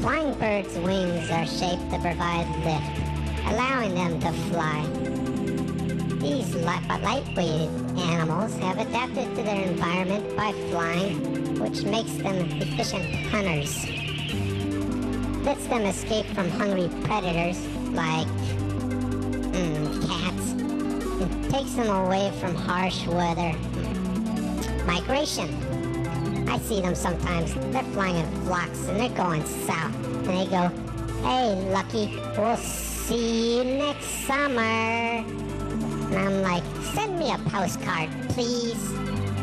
Flying birds' wings are shaped to provide lift, allowing them to fly. These lightweight animals have adapted to their environment by flying, which makes them efficient hunters. Lets them escape from hungry predators like cats, and takes them away from harsh weather. Migration. I see them sometimes. They're flying in flocks and they're going south. And they go, "Hey, Lucky, we'll see you next summer." And I'm like, "Send me a postcard, please.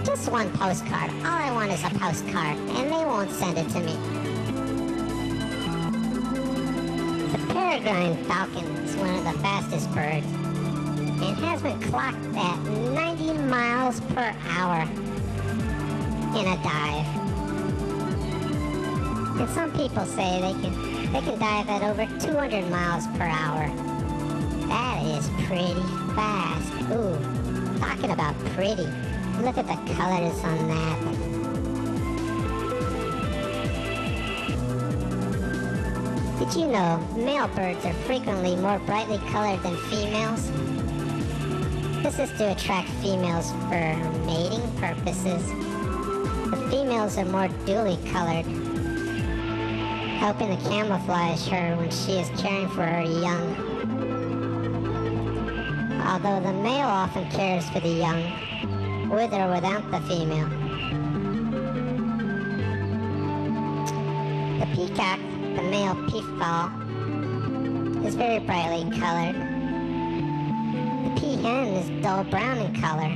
Just one postcard. All I want is a postcard." And they won't send it to me. The peregrine falcon is one of the fastest birds and has been clocked at 90 miles per hour in a dive. And some people say they can dive at over 200 miles per hour. That is pretty fast. Ooh, talking about pretty. Look at the colors on that. Did you know male birds are frequently more brightly colored than females? This is to attract females for mating purposes. The females are more dually colored, helping to camouflage her when she is caring for her young. Although the male often cares for the young, with or without the female. The peacock, the male peafowl, is very brightly colored. The peahen is dull brown in color.